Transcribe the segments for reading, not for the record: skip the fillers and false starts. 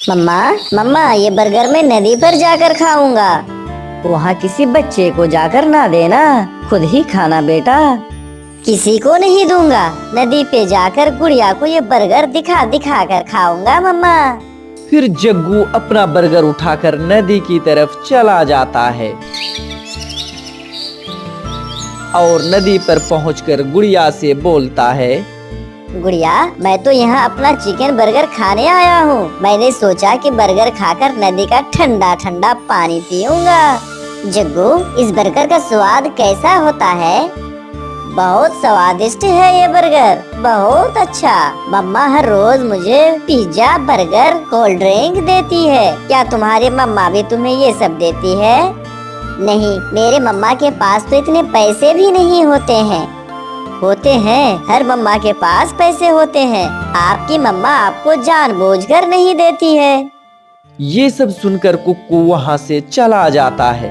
मम्मा मम्मा, ये बर्गर मैं नदी पर जाकर खाऊंगा। वहाँ किसी बच्चे को जाकर ना देना, खुद ही खाना बेटा। किसी को नहीं दूंगा, नदी पे जाकर गुड़िया को ये बर्गर दिखा दिखा कर खाऊंगा मम्मा। फिर जग्गू अपना बर्गर उठाकर नदी की तरफ चला जाता है और नदी पर पहुंचकर गुड़िया से बोलता है, गुड़िया, मैं तो यहाँ अपना चिकन बर्गर खाने आया हूँ। मैंने सोचा कि बर्गर खाकर नदी का ठंडा ठंडा पानी पीऊंगा। जग्गू, इस बर्गर का स्वाद कैसा होता है? बहुत स्वादिष्ट है ये बर्गर, बहुत अच्छा। मम्मा हर रोज मुझे पिज्जा, बर्गर, कोल्ड ड्रिंक देती है। क्या तुम्हारी मम्मा भी तुम्हें ये सब देती है? नहीं, मेरे मम्मा के पास तो इतने पैसे भी नहीं होते हैं। होते हैं, हर मम्मा के पास पैसे होते हैं। आपकी मम्मा आपको जानबूझकर नहीं देती है। ये सब सुनकर कुक्कू वहाँ से चला जाता है।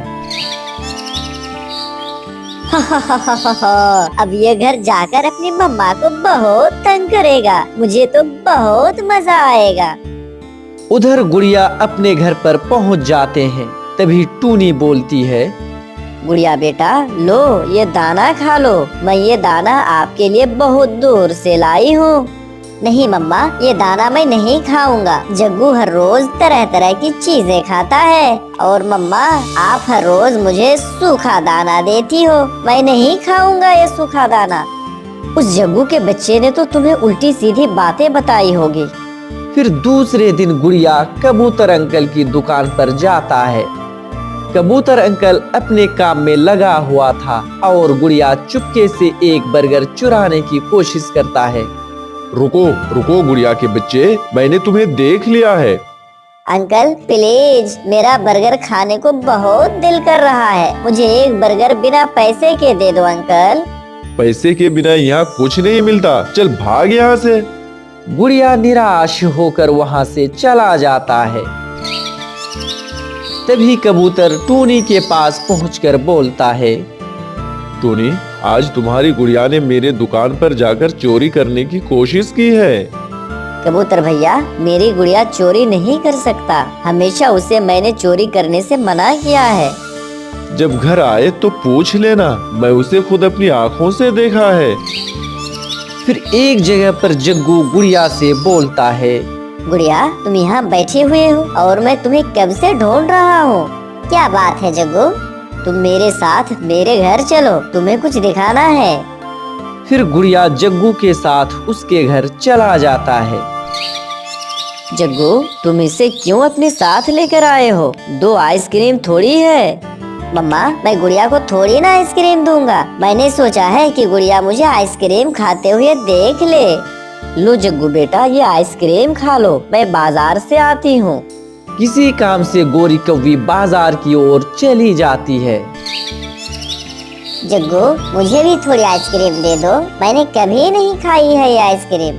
अब ये घर जाकर अपनी मम्मा को बहुत तंग करेगा। मुझे तो बहुत मजा आएगा। उधर गुड़िया अपने घर पर पहुँच जाते हैं। तभी टूनी बोलती है, गुड़िया बेटा, लो ये दाना खा लो। मैं ये दाना आपके लिए बहुत दूर से लाई हूँ। नहीं मम्मा, ये दाना मैं नहीं खाऊंगा। जग्गू हर रोज तरह तरह की चीजें खाता है और मम्मा आप हर रोज मुझे सूखा दाना देती हो। मैं नहीं खाऊंगा ये सूखा दाना। उस जग्गू के बच्चे ने तो तुम्हें उल्टी सीधी बातें बताई होगी। फिर दूसरे दिन गुड़िया कबूतर अंकल की दुकान पर जाता है। कबूतर अंकल अपने काम में लगा हुआ था और गुड़िया चुपके से एक बर्गर चुराने की कोशिश करता है। रुको रुको गुड़िया के बच्चे, मैंने तुम्हें देख लिया है। अंकल प्लीज, मेरा बर्गर खाने को बहुत दिल कर रहा है। मुझे एक बर्गर बिना पैसे के दे दो अंकल। पैसे के बिना यहाँ कुछ नहीं मिलता, चल भाग यहाँ से। गुड़िया निराश होकर वहाँ से चला जाता है। तभी कबूतर टूनी के पास पहुंचकर बोलता है, टूनी, आज तुम्हारी गुड़िया ने मेरे दुकान पर जाकर चोरी करने की कोशिश की है। कबूतर भैया, मेरी गुड़िया चोरी नहीं कर सकता। हमेशा उसे मैंने चोरी करने से मना किया है। जब घर आए तो पूछ लेना, मैं उसे खुद अपनी आँखों से देखा है। फिर एक जगह पर जग्गू गुड़िया से बोलता है, गुड़िया, तुम यहाँ बैठे हुए हो और मैं तुम्हें कब से ढूंढ रहा हूँ। क्या बात है जग्गू? तुम मेरे साथ मेरे घर चलो, तुम्हें कुछ दिखाना है। फिर गुड़िया जग्गू के साथ उसके घर चला जाता है। जग्गू, तुम इसे क्यों अपने साथ लेकर आए हो? 2 आइसक्रीम थोड़ी है। मम्मा, मैं गुड़िया को थोड़ी ना आइसक्रीम दूंगा। मैंने सोचा है कि गुड़िया मुझे आइसक्रीम खाते हुए देख ले। लो जग्गू बेटा, ये आइसक्रीम खा लो। मैं बाजार से आती हूँ। किसी काम से गोरी कौवी बाजार की ओर चली जाती है। जग्गू, मुझे भी थोड़ी आइसक्रीम दे दो। मैंने कभी नहीं खाई है ये आइसक्रीम।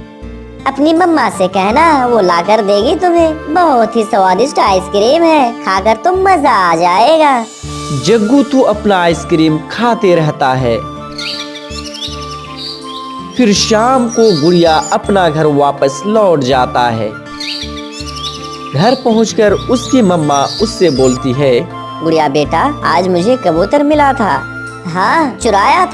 अपनी मम्मा से कहना, वो लाकर देगी तुम्हें। बहुत ही स्वादिष्ट आइसक्रीम है, खाकर तो मजा आ जाएगा। जग्गू तो अपना आइसक्रीम खाते रहता है। फिर शाम को गुड़िया अपना घर वापस लौट जाता है। घर पहुंचकर उसकी मम्मा उससे बोलती है, गुड़िया बेटा, आज मुझे कबूतर मिला था। हाँ, चुराया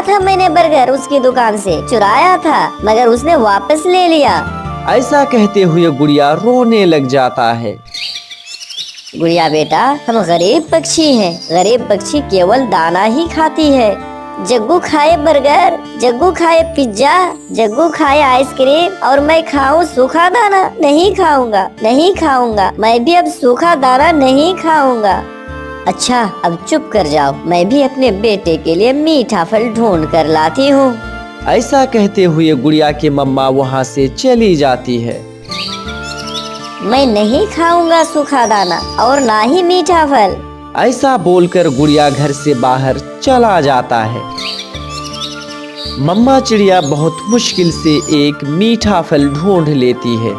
था मैंने बर्गर उसकी दुकान से। चुराया था, मगर उसने वापस ले लिया। ऐसा कहते हुए गुड़िया रोने लग जाता है। गुड़िया बेटा, हम गरीब पक्षी हैं। गरीब पक्षी केवल दाना ही खाती है। जग्गू खाए बर्गर, जग्गू खाए पिज्जा, जग्गू खाए आइसक्रीम और मैं खाऊं सूखा दाना। नहीं खाऊंगा, नहीं खाऊंगा। मैं भी अब सूखा दाना नहीं खाऊंगा। अच्छा, अब चुप कर जाओ। मैं भी अपने बेटे के लिए मीठा फल ढूंढ कर लाती हूँ। ऐसा कहते हुए गुड़िया की मम्मा वहाँ से चली जाती है। मैं नहीं खाऊंगा सूखा दाना और ना ही मीठा फल। ऐसा बोलकर गुड़िया घर से बाहर चला जाता है। मम्मा चिड़िया बहुत मुश्किल से एक मीठा फल ढूंढ लेती है।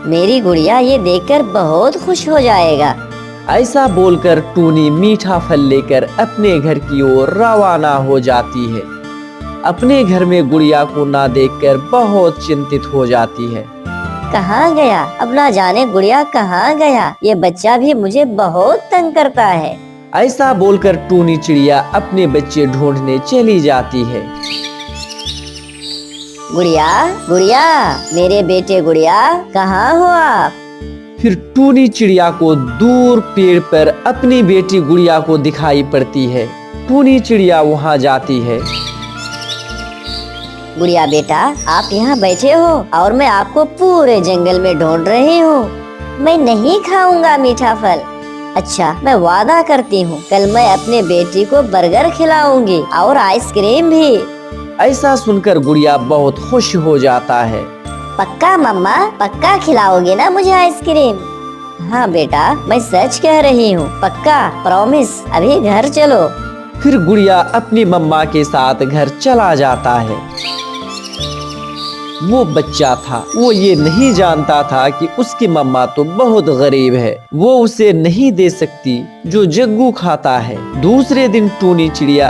मेरी गुड़िया ये देखकर बहुत खुश हो जाएगा। ऐसा बोलकर टूनी मीठा फल लेकर अपने घर की ओर रवाना हो जाती है। अपने घर में गुड़िया को ना देखकर बहुत चिंतित हो जाती है। कहाँ गया? अब ना जाने गुड़िया कहाँ गया। ये बच्चा भी मुझे बहुत तंग करता है। ऐसा बोलकर टूनी चिड़िया अपने बच्चे ढूंढने चली जाती है। गुड़िया, गुड़िया, मेरे बेटे गुड़िया, कहाँ हो आप? फिर टूनी चिड़िया को दूर पेड़ पर अपनी बेटी गुड़िया को दिखाई पड़ती है। टूनी चिड़िया वहाँ जाती है। गुड़िया बेटा, आप यहाँ बैठे हो और मैं आपको पूरे जंगल में ढूंढ रही हूँ। मैं नहीं खाऊंगा मीठा फल। अच्छा, मैं वादा करती हूँ कल मैं अपने बेटी को बर्गर खिलाऊंगी और आइसक्रीम भी। ऐसा सुनकर गुड़िया बहुत खुश हो जाता है। पक्का मम्मा, पक्का खिलाओगे ना मुझे आइसक्रीम? हाँ बेटा, मैं सच कह रही हूँ, पक्का, प्रॉमिस। अभी घर चलो। फिर गुड़िया अपनी मम्मा के साथ घर चला जाता है। वो बच्चा था, वो ये नहीं जानता था कि उसकी मम्मा तो बहुत गरीब है, वो उसे नहीं दे सकती जो जग्गू खाता है। दूसरे दिन टूनी चिड़िया